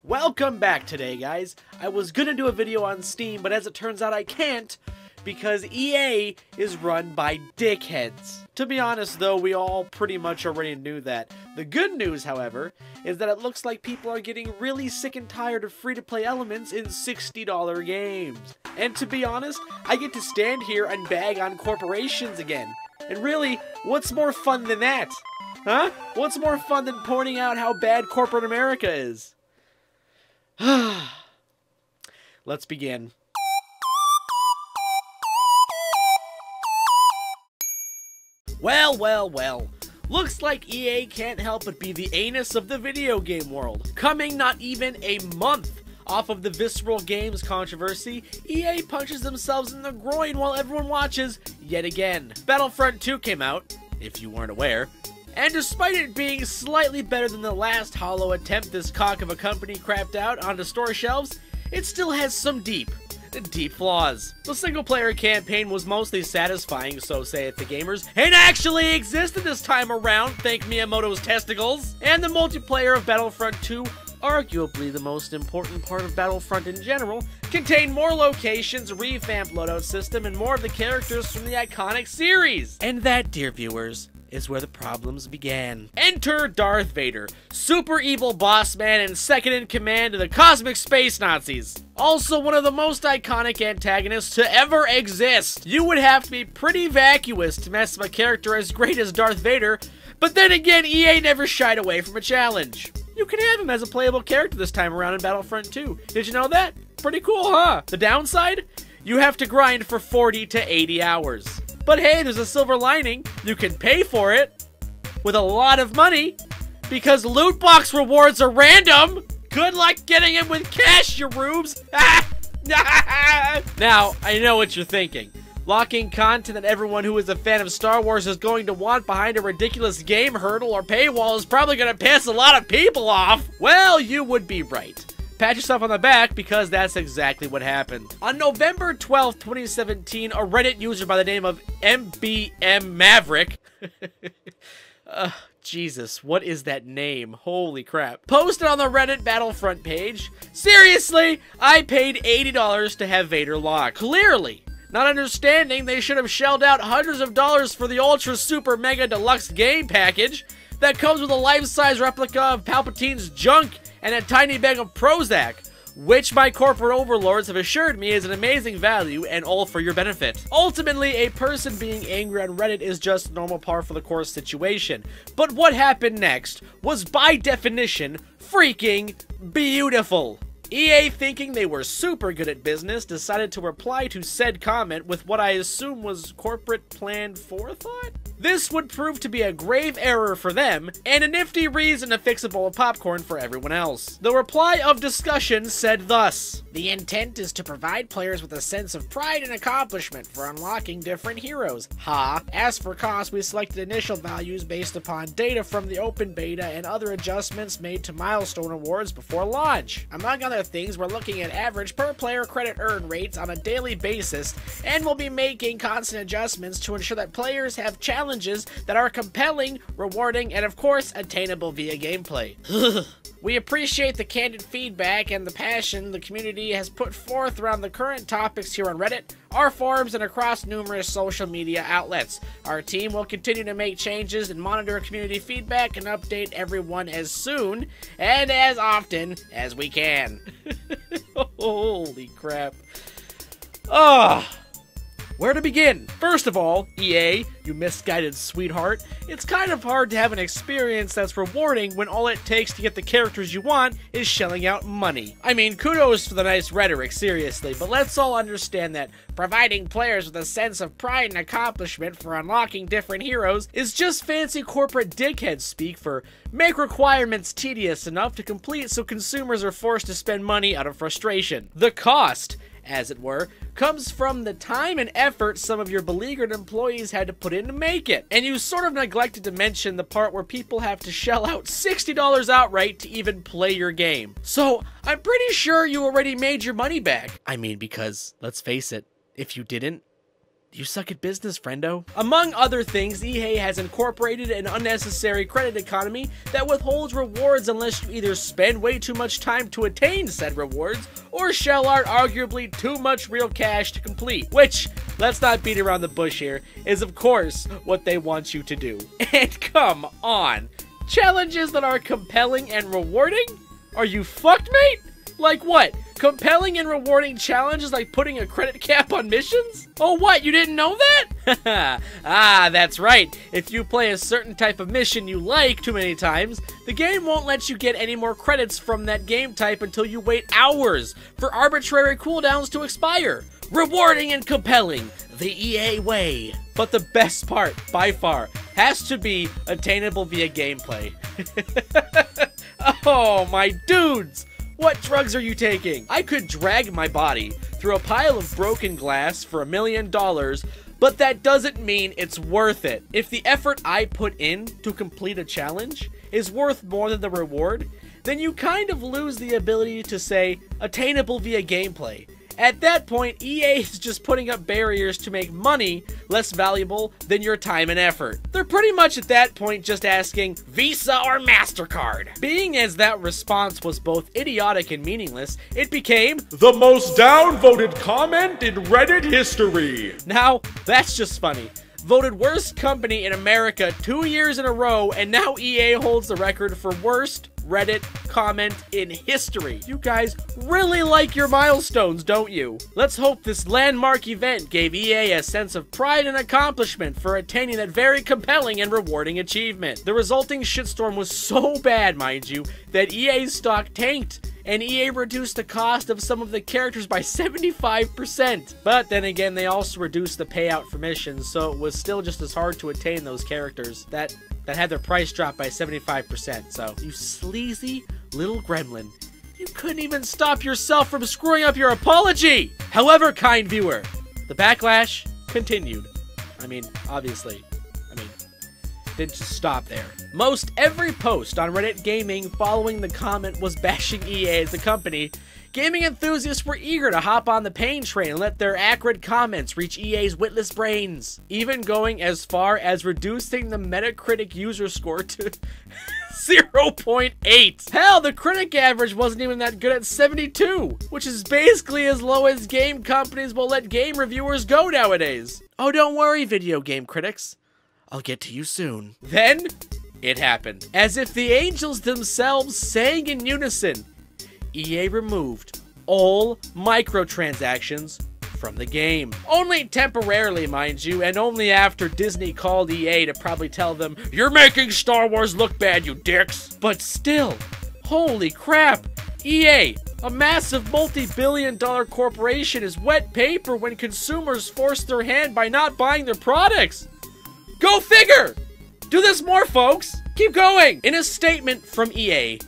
Welcome back today, guys. I was gonna do a video on Steam, but as it turns out I can't because EA is run by dickheads. To be honest though, we all pretty much already knew that. The good news, however, is that it looks like people are getting really sick and tired of free-to-play elements in $60 games. And to be honest, I get to stand here and bag on corporations again. And really, what's more fun than that? Huh? What's more fun than pointing out how bad corporate America is? Let's begin. Well. Looks like EA can't help but be the anus of the video game world. Coming not even a month off of the Visceral Games controversy, EA punches themselves in the groin while everyone watches yet again. Battlefront 2 came out, if you weren't aware, and despite it being slightly better than the last hollow attempt this cock of a company crapped out onto store shelves, it still has some deep flaws. The single-player campaign was mostly satisfying, so saith the gamers, and actually existed this time around, thank Miyamoto's testicles. And the multiplayer of Battlefront 2, arguably the most important part of Battlefront in general, contained more locations, revamped loadout system, and more of the characters from the iconic series. And that, dear viewers, is where the problems began. Enter Darth Vader, super evil boss man and second in command of the cosmic space Nazis. Also one of the most iconic antagonists to ever exist. You would have to be pretty vacuous to mess with a character as great as Darth Vader, but then again, EA never shied away from a challenge. You can have him as a playable character this time around in Battlefront 2. Did you know that? Pretty cool, huh? The downside? You have to grind for 40 to 80 hours. But hey, there's a silver lining. You can pay for it with a lot of money because loot box rewards are random. Good luck getting them with cash, you rubes. Now, I know what you're thinking. Locking content that everyone who is a fan of Star Wars is going to want behind a ridiculous game hurdle or paywall is probably going to piss a lot of people off. Well, you would be right. Pat yourself on the back because that's exactly what happened. On November 12th, 2017, a Reddit user by the name of MBM Maverick Jesus, what is that name? Holy crap. Posted on the Reddit Battlefront page, seriously, I paid $80 to have Vader locked. Clearly, not understanding they should have shelled out hundreds of dollars for the Ultra Super Mega Deluxe game package that comes with a life-size replica of Palpatine's junk and a tiny bag of Prozac, which my corporate overlords have assured me is an amazing value and all for your benefit. Ultimately, a person being angry on Reddit is just normal par for the course situation. But what happened next was by definition freaking beautiful. EA, thinking they were super good at business, decided to reply to said comment with what I assume was corporate planned forethought? This would prove to be a grave error for them, and a nifty reason to fix a bowl of popcorn for everyone else. The reply of discussion said thus: "The intent is to provide players with a sense of pride and accomplishment for unlocking different heroes. Ha! As for cost, we selected initial values based upon data from the open beta and other adjustments made to milestone awards before launch. Among other things, we're looking at average per player credit earn rates on a daily basis, and we'll be making constant adjustments to ensure that players have challenges that are compelling, rewarding, and of course, attainable via gameplay." We appreciate the candid feedback and the passion the community has put forth around the current topics here on Reddit, our forums, and across numerous social media outlets. Our team will continue to make changes and monitor community feedback and update everyone as soon and as often as we can. Holy crap. Where to begin? First of all, EA, you misguided sweetheart, it's kind of hard to have an experience that's rewarding when all it takes to get the characters you want is shelling out money. I mean, kudos for the nice rhetoric, seriously, but let's all understand that providing players with a sense of pride and accomplishment for unlocking different heroes is just fancy corporate dickhead speak for make requirements tedious enough to complete so consumers are forced to spend money out of frustration. The cost, as it were, comes from the time and effort some of your beleaguered employees had to put in to make it. And you sort of neglected to mention the part where people have to shell out $60 outright to even play your game. So, I'm pretty sure you already made your money back. I mean, because, let's face it, if you didn't, You suck at business, friendo. Among other things, EA has incorporated an unnecessary credit economy that withholds rewards unless you either spend way too much time to attain said rewards or shell out arguably too much real cash to complete, which, let's not beat around the bush here, is of course what they want you to do. And come on, challenges that are compelling and rewarding? Are you fucked, mate? Like what? Compelling and rewarding challenges like putting a credit cap on missions? Oh what, you didn't know that? Ah, that's right. If you play a certain type of mission you like too many times, the game won't let you get any more credits from that game type until you wait hours for arbitrary cooldowns to expire. Rewarding and compelling, the EA way. But the best part, by far, has to be attainable via gameplay. Oh, my dudes! What drugs are you taking? I could drag my body through a pile of broken glass for $1 million, but that doesn't mean it's worth it. If the effort I put in to complete a challenge is worth more than the reward, then you kind of lose the ability to say, attainable via gameplay. At that point, EA is just putting up barriers to make money less valuable than your time and effort. They're pretty much at that point just asking, Visa or MasterCard? Being as that response was both idiotic and meaningless, it became the most downvoted comment in Reddit history. Now, that's just funny. Voted worst company in America 2 years in a row, and now EA holds the record for worst Reddit comment in history. You guys really like your milestones, don't you? Let's hope this landmark event gave EA a sense of pride and accomplishment for attaining that very compelling and rewarding achievement. The resulting shitstorm was so bad, mind you, that EA's stock tanked, and EA reduced the cost of some of the characters by 75%. But then again, they also reduced the payout for missions, so it was still just as hard to attain those characters that had their price drop by 75%. So, you sleazy little gremlin, you couldn't even stop yourself from screwing up your apology! However, kind viewer, the backlash continued. I mean, obviously. Didn't just stop there. Most every post on Reddit Gaming following the comment was bashing EA as a company. Gaming enthusiasts were eager to hop on the pain train and let their acrid comments reach EA's witless brains, even going as far as reducing the Metacritic user score to 0.8. Hell, the critic average wasn't even that good at 72, which is basically as low as game companies will let game reviewers go nowadays. Oh, don't worry, video game critics. I'll get to you soon. Then, it happened. As if the angels themselves sang in unison, EA removed all microtransactions from the game. Only temporarily, mind you, and only after Disney called EA to probably tell them, "You're making Star Wars look bad, you dicks." But still, holy crap, EA, a massive multi-billion-dollar corporation, is wet paper when consumers force their hand by not buying their products. Go figure! Do this more, folks! Keep going! In a statement from EA,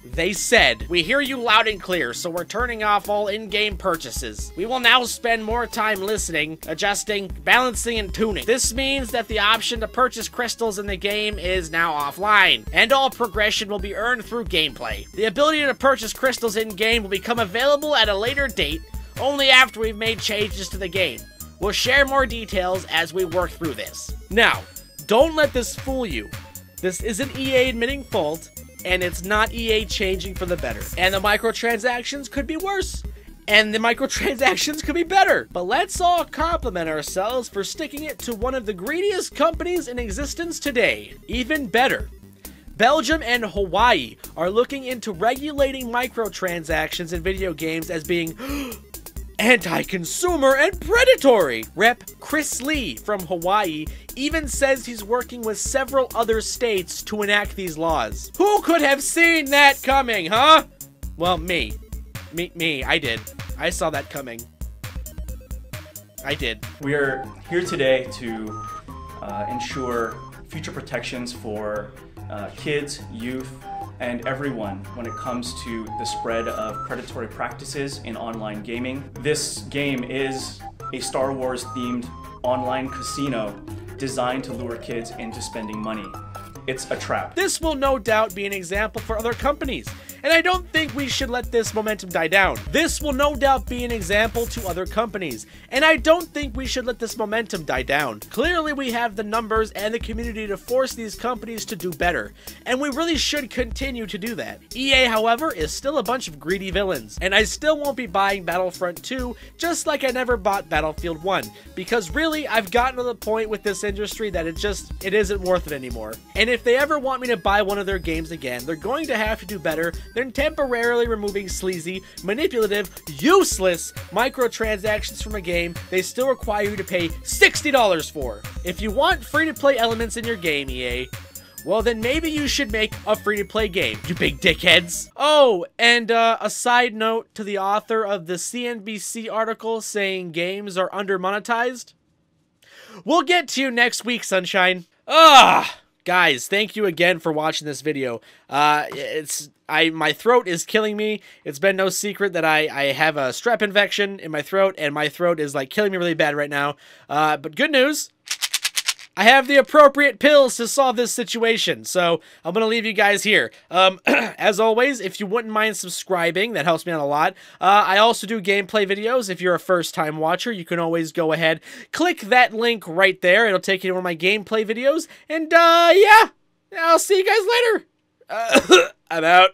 they said, "We hear you loud and clear, so we're turning off all in-game purchases. We will now spend more time listening, adjusting, balancing, and tuning. This means that the option to purchase crystals in the game is now offline, and all progression will be earned through gameplay. The ability to purchase crystals in-game will become available at a later date, only after we've made changes to the game. We'll share more details as we work through this." Now, don't let this fool you. This isn't EA admitting fault, and it's not EA changing for the better. And the microtransactions could be worse, and the microtransactions could be better. But let's all compliment ourselves for sticking it to one of the greediest companies in existence today. Even better, Belgium and Hawaii are looking into regulating microtransactions in video games as being anti-consumer and predatory. Rep. Chris Lee from Hawaii even says he's working with several other states to enact these laws. Who could have seen that coming, huh? Well, me, I did. I saw that coming. I did. We are here today to ensure future protections for kids, youth, and everyone when it comes to the spread of predatory practices in online gaming. This game is a Star Wars themed online casino designed to lure kids into spending money. It's a trap. This will no doubt be an example for other companies, and I don't think we should let this momentum die down. This will no doubt be an example to other companies, and I don't think we should let this momentum die down. Clearly, we have the numbers and the community to force these companies to do better, and we really should continue to do that. EA, however, is still a bunch of greedy villains, and I still won't be buying Battlefront 2, just like I never bought Battlefield 1, because really, I've gotten to the point with this industry that it isn't worth it anymore. And if they ever want me to buy one of their games again, they're going to have to do better than temporarily removing sleazy, manipulative, useless microtransactions from a game they still require you to pay $60 for. If you want free-to-play elements in your game, EA, well then maybe you should make a free-to-play game, you big dickheads. Oh, and a side note to the author of the CNBC article saying games are under-monetized. We'll get to you next week, sunshine. Guys, thank you again for watching this video. My throat is killing me. It's been no secret that I have a strep infection in my throat, and my throat is like killing me really bad right now. But good news, I have the appropriate pills to solve this situation, so I'm going to leave you guys here. As always, if you wouldn't mind subscribing, that helps me out a lot. I also do gameplay videos. If you're a first-time watcher, you can always go ahead, click that link right there. It'll take you to one of my gameplay videos, and yeah, I'll see you guys later. I'm out.